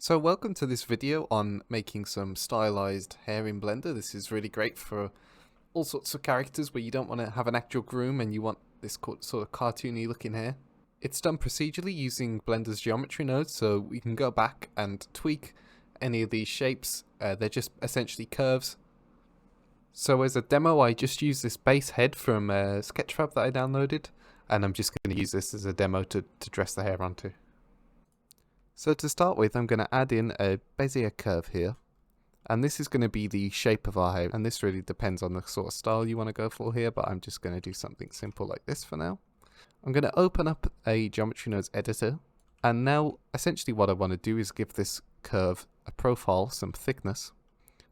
So welcome to this video on making some stylized hair in Blender. This is really great for all sorts of characters where you don't want to have an actual groom and you want this sort of cartoony looking hair. It's done procedurally using Blender's geometry nodes, so we can go back and tweak any of these shapes. They're just essentially curves. So as a demo, I just used this base head from Sketchfab that I downloaded, and I'm just going to use this as a demo to dress the hair onto. So to start with, I'm going to add in a Bezier curve here, and this is going to be the shape of our hair, and this really depends on the sort of style you want to go for here, but I'm just going to do something simple like this for now. I'm going to open up a Geometry Nodes editor, and now essentially what I want to do is give this curve a profile, some thickness.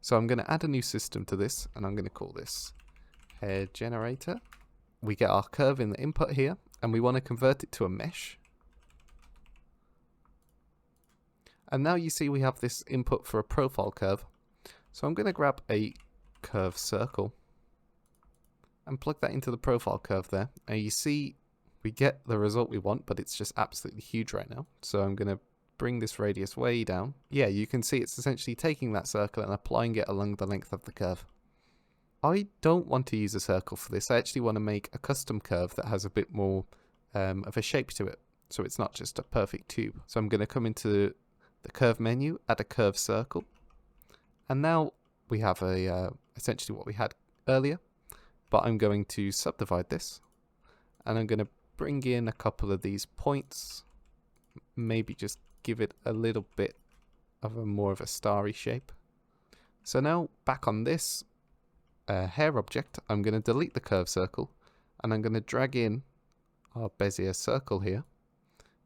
So I'm going to add a new system to this, and I'm going to call this hair generator. We get our curve in the input here, and we want to convert it to a mesh. And now you see we have this input for a profile curve. So I'm going to grab a curve circle and plug that into the profile curve there. And you see we get the result we want, but it's just absolutely huge right now. So I'm going to bring this radius way down. Yeah, you can see it's essentially taking that circle and applying it along the length of the curve. I don't want to use a circle for this. I actually want to make a custom curve that has a bit more of a shape to it. So it's not just a perfect tube. So I'm going to come into the curve menu, add a curve circle, and now we have a essentially what we had earlier, but I'm going to subdivide this, and I'm going to bring in a couple of these points, maybe just give it a little bit of a more of a starry shape. So now back on this hair object, I'm going to delete the curve circle, and I'm going to drag in our Bezier circle here,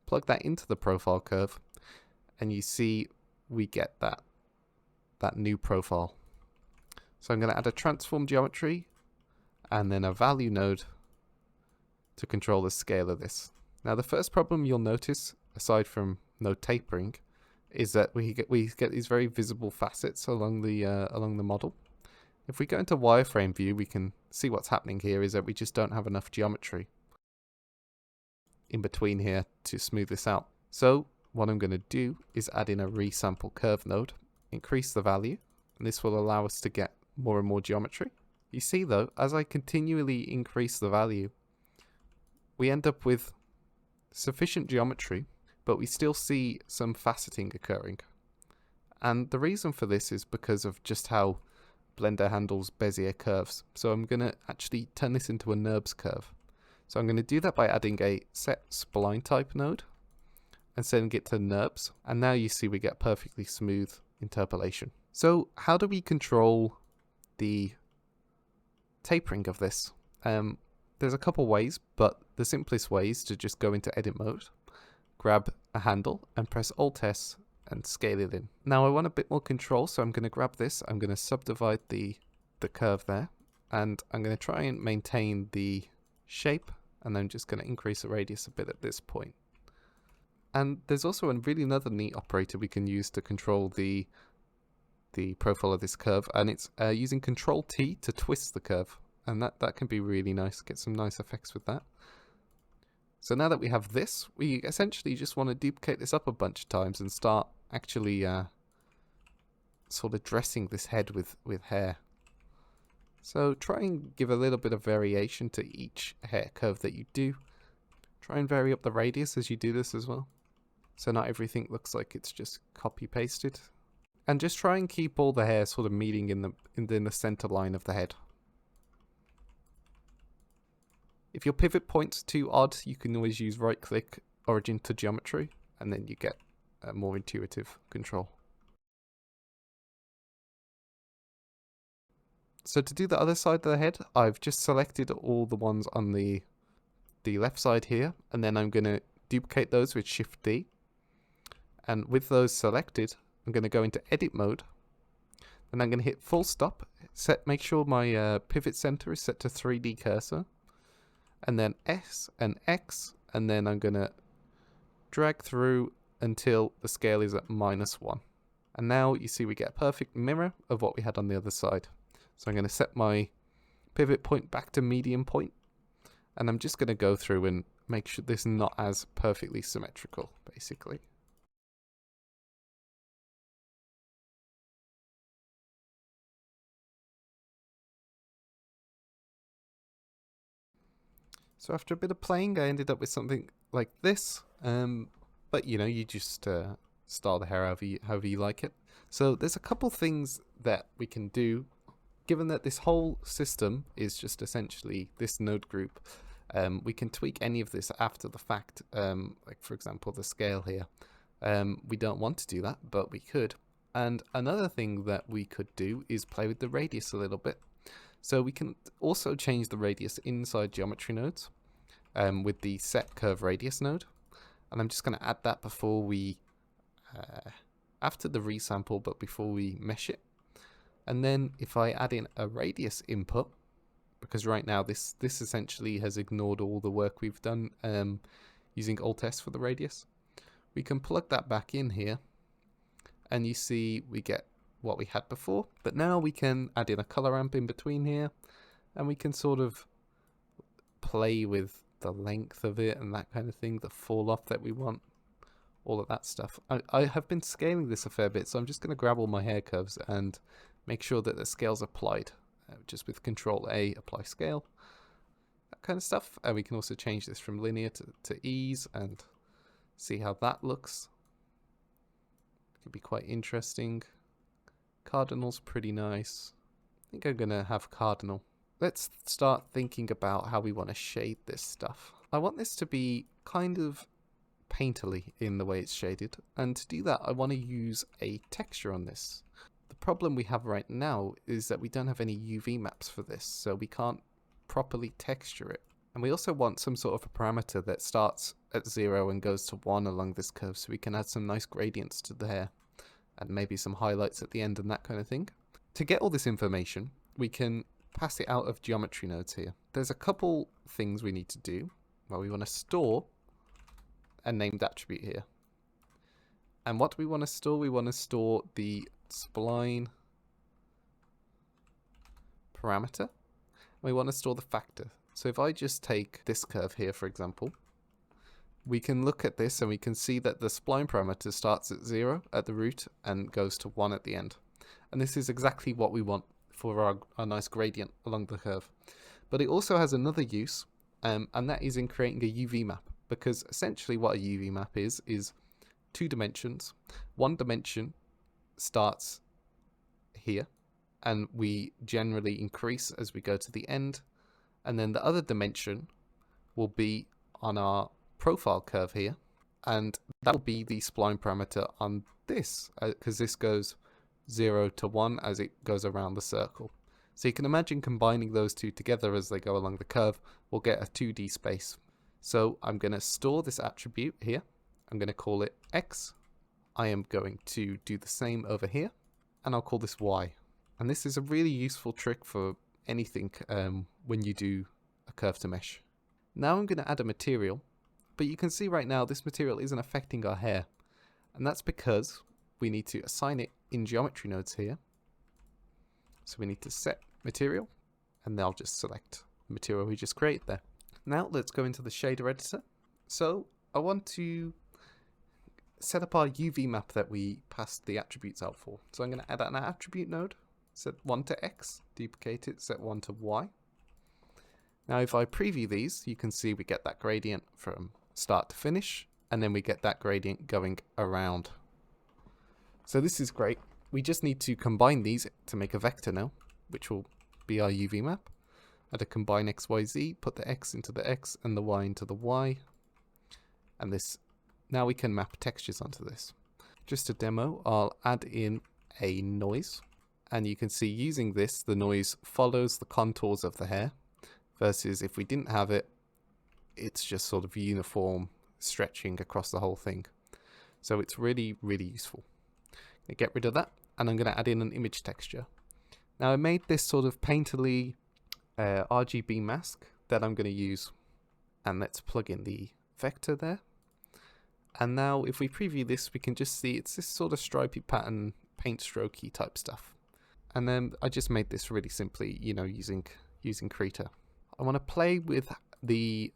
plug that into the profile curve, and you see we get that new profile. So I'm going to add a transform geometry and then a value node to control the scale of this. Now the first problem you'll notice, aside from no tapering, is that we get these very visible facets along the model. If we go into wireframe view, we can see what's happening here is that we just don't have enough geometry in between here to smooth this out. So what I'm going to do is add in a resample curve node, increase the value, and this will allow us to get more and more geometry. You see though, as I continually increase the value, we end up with sufficient geometry, but we still see some faceting occurring. And the reason for this is because of just how Blender handles Bezier curves. So I'm going to actually turn this into a NURBS curve. So I'm going to do that by adding a set spline type node, and setting it to NURBS, and now you see we get perfectly smooth interpolation. So how do we control the tapering of this? There's a couple ways, but the simplest way is to just go into edit mode, grab a handle and press Alt S and scale it in. Now I want a bit more control, so I'm going to grab this, I'm going to subdivide the curve there, and I'm going to try and maintain the shape, and I'm just going to increase the radius a bit at this point. And there's also really another neat operator we can use to control the profile of this curve, and it's using Control T to twist the curve, and that can be really nice, get some nice effects with that. So now that we have this, we essentially just want to duplicate this up a bunch of times and start actually sort of dressing this head with hair. So try and give a little bit of variation to each hair curve that you do. Try and vary up the radius as you do this as well, so not everything looks like it's just copy pasted. And just try and keep all the hair sort of meeting in the center line of the head. If your pivot point's too odd, you can always use right click origin to geometry, and then you get a more intuitive control. So to do the other side of the head, I've just selected all the ones on the left side here, and then I'm going to duplicate those with Shift D. And with those selected, I'm going to go into edit mode, and I'm going to hit full stop, make sure my pivot center is set to 3D cursor, and then S and X, and then I'm going to drag through until the scale is at -1. And now you see we get a perfect mirror of what we had on the other side. So I'm going to set my pivot point back to medium point, and I'm just going to go through and make sure this is not as perfectly symmetrical, basically. So after a bit of playing, I ended up with something like this. But you know, you just style the hair however you like it. So there's a couple things that we can do, given that this whole system is just essentially this node group. We can tweak any of this after the fact, like for example the scale here. We don't want to do that, but we could. And another thing that we could do is play with the radius a little bit. So we can also change the radius inside geometry nodes with the set curve radius node. And I'm just going to add that before we, after the resample, but before we mesh it. And then if I add in a radius input, because right now this essentially has ignored all the work we've done using Alt-S for the radius, we can plug that back in here, and you see we get what we had before. But now we can add in a color ramp in between here, and we can sort of play with the length of it and that kind of thing, the fall off that we want, all of that stuff. I have been scaling this a fair bit, so I'm just going to grab all my hair curves and make sure that the scale's applied. Just with Control A, apply scale, that kind of stuff. And we can also change this from linear to ease and see how that looks. Could be quite interesting. Cardinal's pretty nice. I think I'm gonna have cardinal. Let's start thinking about how we want to shade this stuff. I want this to be kind of painterly in the way it's shaded, and to do that I want to use a texture on this. The problem we have right now is that we don't have any UV maps for this, so we can't properly texture it. And we also want some sort of a parameter that starts at 0 and goes to 1 along this curve, so we can add some nice gradients to the hair and maybe some highlights at the end and that kind of thing. To get all this information, we can pass it out of geometry nodes here. There's a couple things we need to do. Well, we want to store a named attribute here. And what do we want to store? We want to store the spline parameter. We want to store the factor. So if I just take this curve here, for example, we can look at this and we can see that the spline parameter starts at 0 at the root and goes to 1 at the end. And this is exactly what we want for our nice gradient along the curve. But it also has another use, and that is in creating a UV map. Because essentially what a UV map is 2 dimensions. One dimension starts here, and we generally increase as we go to the end, and then the other dimension will be on our profile curve here, and that will be the spline parameter on this, because this goes 0 to 1 as it goes around the circle. So you can imagine combining those two together as they go along the curve, we'll get a 2D space. So I'm going to store this attribute here. I'm going to call it X. I am going to do the same over here, and I'll call this Y. And this is a really useful trick for anything when you do a curve to mesh. Now I'm going to add a material, but you can see right now this material isn't affecting our hair. And that's because we need to assign it in geometry nodes here. So we need to set material, and I'll just select the material we just created there. Now let's go into the shader editor. So I want to set up our UV map that we passed the attributes out for. So I'm going to add an attribute node, set 1 to X, duplicate it, set 1 to Y. Now if I preview these, you can see we get that gradient from start to finish, and then we get that gradient going around. So this is great. We just need to combine these to make a vector now, which will be our UV map. Add a combine XYZ, put the X into the X and the Y into the Y. And this, now we can map textures onto this. Just a demo, I'll add in a noise. And you can see using this, the noise follows the contours of the hair. Versus if we didn't have it, it's just sort of uniform stretching across the whole thing. So it's really, really useful. I'm going to get rid of that, and I'm going to add in an image texture. Now I made this sort of painterly RGB mask that I'm going to use, and let's plug in the vector there. And now if we preview this, we can just see it's this sort of stripy pattern, paint strokey type stuff. And then I just made this really simply, you know, using Krita. I want to play with the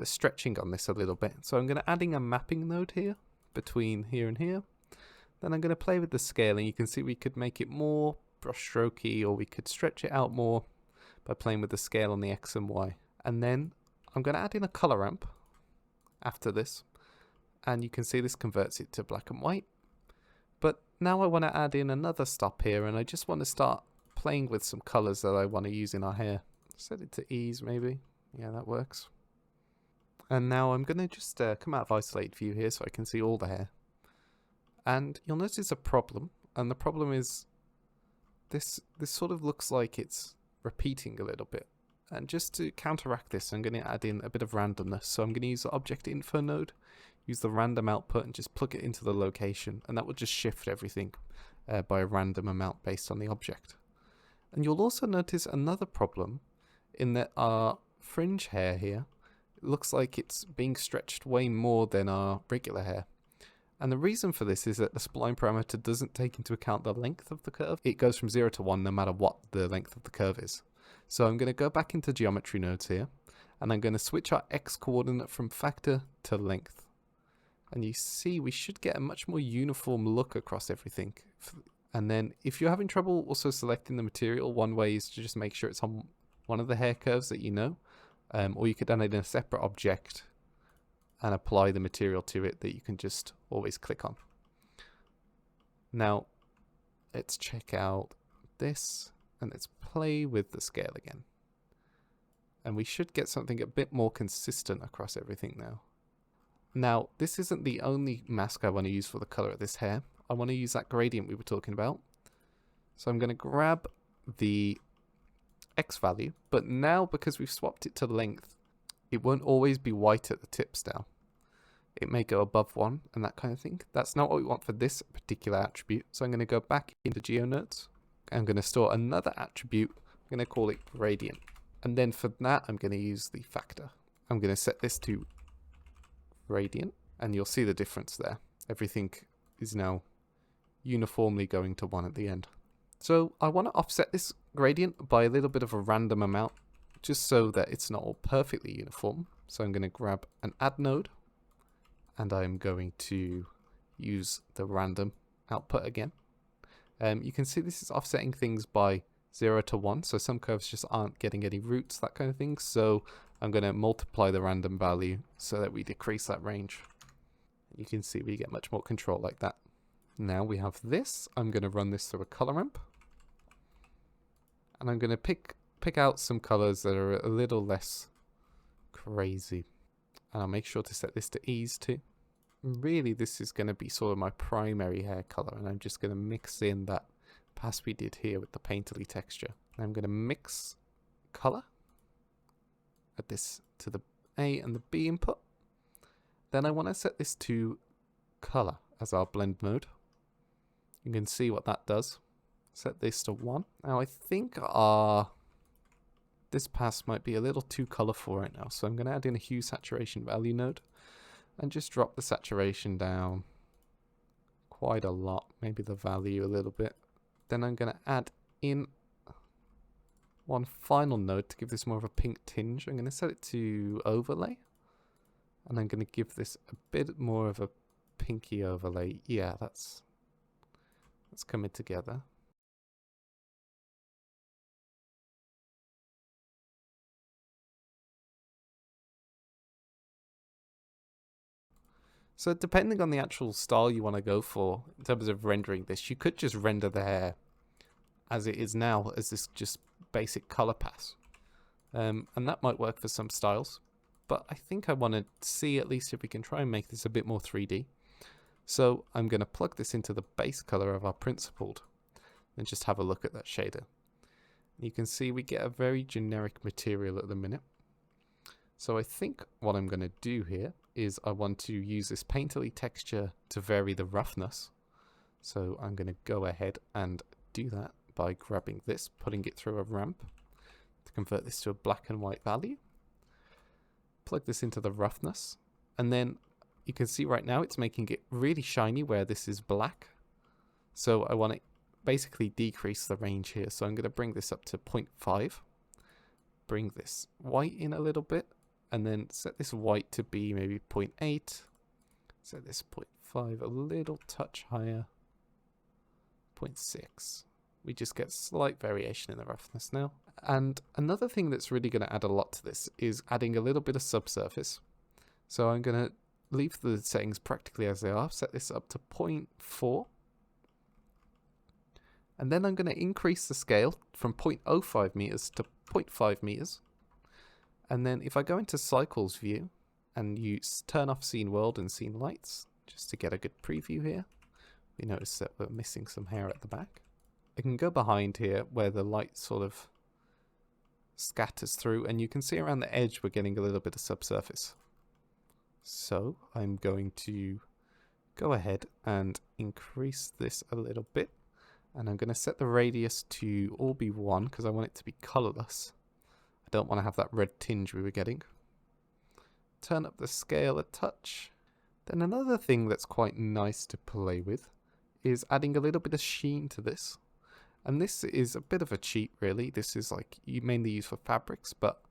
stretching on this a little bit. So I'm going to adding a mapping node here between here and here. Then I'm going to play with the scaling. You can see we could make it more brush strokey, or we could stretch it out more by playing with the scale on the X and Y. And then I'm going to add in a color ramp after this, and you can see this converts it to black and white. But now I want to add in another stop here, and I just want to start playing with some colors that I want to use in our hair. Set it to ease maybe. Yeah, that works. And now I'm going to just come out of isolate view here so I can see all the hair. And you'll notice a problem, and the problem is this sort of looks like it's repeating a little bit. And just to counteract this, I'm going to add in a bit of randomness. So I'm going to use the object info node, use the random output, and just plug it into the location. And that will just shift everything by a random amount based on the object. And you'll also notice another problem in that our fringe hair here, it looks like it's being stretched way more than our regular hair. And the reason for this is that the spline parameter doesn't take into account the length of the curve. It goes from 0 to 1 no matter what the length of the curve is. So I'm going to go back into geometry nodes here, and I'm going to switch our x coordinate from factor to length. And you see we should get a much more uniform look across everything. And then if you're having trouble also selecting the material, one way is to just make sure it's on one of the hair curves that you know, or you could add in a separate object and apply the material to it that you can just always click on. Now let's check out this. And let's play with the scale again. And we should get something a bit more consistent across everything now. Now, this isn't the only mask I want to use for the color of this hair. I want to use that gradient we were talking about. So I'm going to grab the X value, but now because we've swapped it to length, it won't always be white at the tips now. It may go above 1 and that kind of thing. That's not what we want for this particular attribute. So I'm going to go back into GeoNodes. I'm going to store another attribute. I'm going to call it gradient. And then for that, I'm going to use the factor. I'm going to set this to gradient, and you'll see the difference there. Everything is now uniformly going to 1 at the end. So I want to offset this gradient by a little bit of a random amount, just so that it's not all perfectly uniform. So I'm going to grab an add node, and I'm going to use the random output again. You can see this is offsetting things by 0 to 1, so some curves just aren't getting any roots, that kind of thing. So I'm going to multiply the random value so that we decrease that range. You can see we get much more control like that. Now we have this. I'm going to run this through a color ramp. And I'm going to pick out some colors that are a little less crazy. And I'll make sure to set this to ease too. Really, this is going to be sort of my primary hair color, and I'm just going to mix in that pass we did here with the painterly texture. I'm going to mix color, add this to the A and the B input. Then I want to set this to color as our blend mode. You can see what that does. Set this to 1. Now I think this pass might be a little too colorful right now, so I'm going to add in a hue saturation value node. And just drop the saturation down quite a lot, maybe the value a little bit. Then I'm going to add in one final node to give this more of a pink tinge. I'm going to set it to overlay. And I'm going to give this a bit more of a pinky overlay. Yeah, that's coming together. So depending on the actual style you want to go for in terms of rendering this, you could just render the hair as it is now as this just basic color pass. And that might work for some styles, but I think I want to see at least if we can try and make this a bit more 3D. So I'm going to plug this into the base color of our principled and just have a look at that shader. You can see we get a very generic material at the minute. So I think what I'm going to do here is I want to use this painterly texture to vary the roughness. So I'm going to go ahead and do that by grabbing this, putting it through a ramp to convert this to a black and white value. Plug this into the roughness, and then you can see right now it's making it really shiny where this is black. So I want to basically decrease the range here. So I'm going to bring this up to 0.5, bring this white in a little bit, and then set this white to be maybe 0.8, set this 0.5 a little touch higher, 0.6. We just get slight variation in the roughness now. And another thing that's really going to add a lot to this is adding a little bit of subsurface. So I'm going to leave the settings practically as they are, set this up to 0.4. And then I'm going to increase the scale from 0.05 meters to 0.5 meters. And then if I go into cycles view and you turn off scene world and scene lights, just to get a good preview here, we notice that we're missing some hair at the back. I can go behind here where the light sort of scatters through, and you can see around the edge we're getting a little bit of subsurface. So I'm going to go ahead and increase this a little bit, and I'm going to set the radius to all be 1 because I want it to be colorless. I don't want to have that red tinge we were getting. Turn up the scale a touch. Then another thing that's quite nice to play with is adding a little bit of sheen to this. And this is a bit of a cheat really. This is like you mainly use for fabrics, but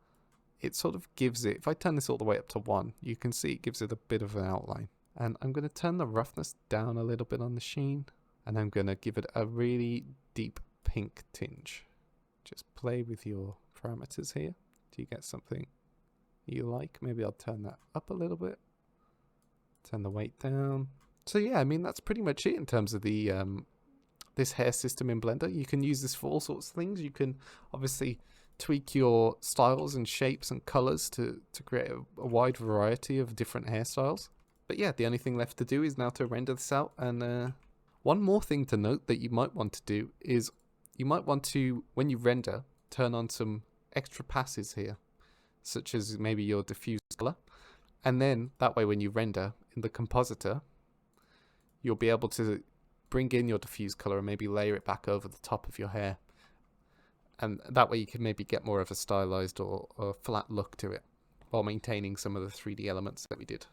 it sort of gives it, if I turn this all the way up to 1, you can see it gives it a bit of an outline. And I'm going to turn the roughness down a little bit on the sheen, and I'm going to give it a really deep pink tinge. Just play with your parameters here. Do you get something you like? Maybe I'll turn that up a little bit. Turn the weight down. So yeah, I mean that's pretty much it in terms of the this hair system in Blender. You can use this for all sorts of things. You can obviously tweak your styles and shapes and colors to create a wide variety of different hairstyles. But yeah, the only thing left to do is now to render this out. And one more thing to note that you might want to do is you might want to, when you render, turn on some extra passes here, such as maybe your diffuse color. And then that way when you render in the compositor, you'll be able to bring in your diffuse color and maybe layer it back over the top of your hair. And that way you can maybe get more of a stylized or flat look to it while maintaining some of the 3D elements that we did.